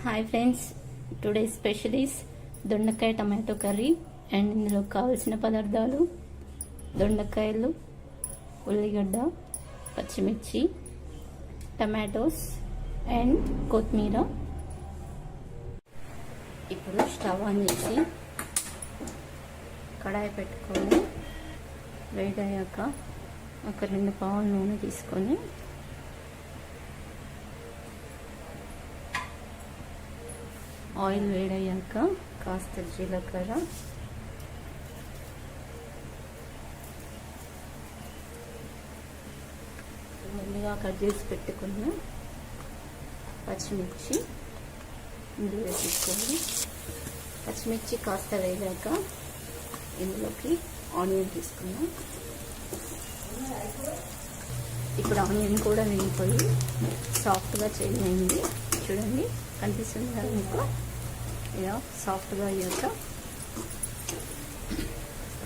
Hi friends, today special is దొండకాయ tomato curry. And ఇందులో కావాల్సిన పదార్థాలు: దొండకాయలు, ఉల్లిగడ్డ, పచ్చిమిర్చి, టమాటోస్ అండ్ కొత్తిమీర. ఇప్పుడు స్టవ్ ఆన్ చేసి కడాయి పెట్టుకొని వేడయ్యాక ఒక 2 పావుల నూనె తీసుకొని ఆయిల్ వేడయ్యాక కాస్త జీలకర్ర, ముందుగా కట్ చేసి పెట్టుకున్న పచ్చిమిర్చి ఇందులో వేసుకొని, పచ్చిమిర్చి కాస్త వేగాక ఇందులోకి ఆనియన్ తీసుకున్నాం. ఇప్పుడు ఆనియన్ కూడా వేగిపోయి సాఫ్ట్గా చేంజ్ అయింది. చూడండి, కనిపిస్తుంది కదా మీకు. ఇలా సాఫ్ట్గా అయ్యాక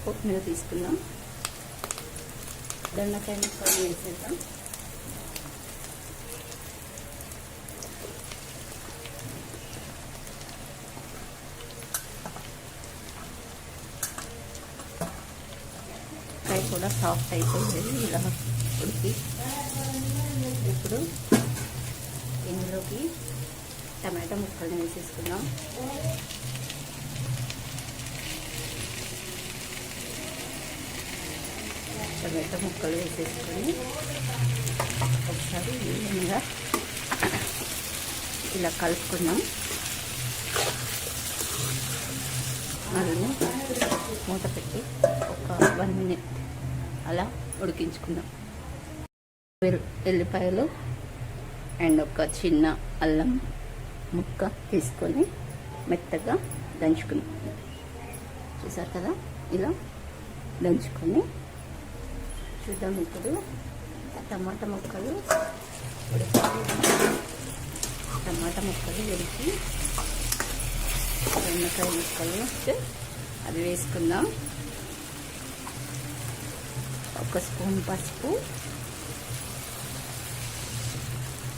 కొత్తిమీర తీసుకుందాం. దొండకాయ ముక్కలు వేసేద్దాం. కాయ కూడా సాఫ్ట్ అయిపోయింది ఇలా ఉడికి. ఇప్పుడు ఇందులోకి టమాటా ముక్కల్ని వేసేసుకుందాం. టమాటా ముక్కలు వేసేసుకొని ఒకసారి ఈవెన్గా ఇలా కలుపుకుందాం. మళ్ళీ మూత పెట్టి ఒక 1 minute అలా ఉడికించుకుందాం. ఎల్లిపాయలు అండ్ ఒక చిన్న అల్లం ముక్క తీసుకొని మెత్తగా దంచుకున్నాం. చూసారు కదా, ఇలా దంచుకొని చూద్దాం. ఇప్పుడు టమాటా ముక్కలు ఉడికి దొండకాయ ముక్కలు అది వేసుకుందాం. 1 స్పూన్ పసుపు,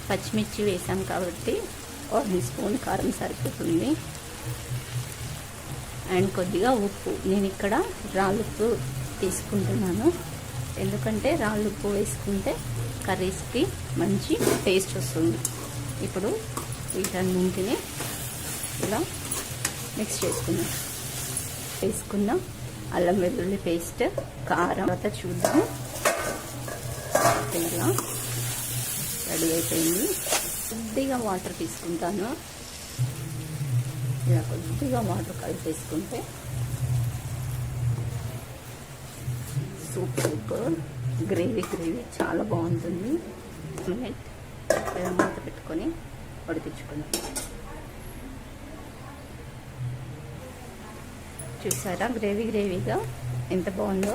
పచ్చిమిర్చి వేసాం కాబట్టి 1 స్పూన్ కారం సరిపోతుంది. అండ్ కొద్దిగా ఉప్పు. నేను ఇక్కడ రాళ్ళుప్పు తీసుకుంటున్నాను, ఎందుకంటే రాళ్ళుప్పు వేసుకుంటే కర్రీస్కి మంచి టేస్ట్ వస్తుంది. ఇప్పుడు వీటన్నింటిని ఇలా మిక్స్ చేసుకుందాం. వేసుకున్న అల్లం వెల్లుల్లి పేస్ట్, కారం. తర్వాత చూద్దాం. ఇలా రెడీ అయిపోయింది. కొద్దిగా వాటర్ తీసుకుంటాను. ఇలా కొద్దిగా వాటర్ కలిపేసుకుంటే సూపర్ గ్రేవీ చాలా బాగుంటుంది. ఇలా మూత పెట్టుకొని ఉడికించుకుందాం. చూసారా, గ్రేవీగా ఎంత బాగుందో.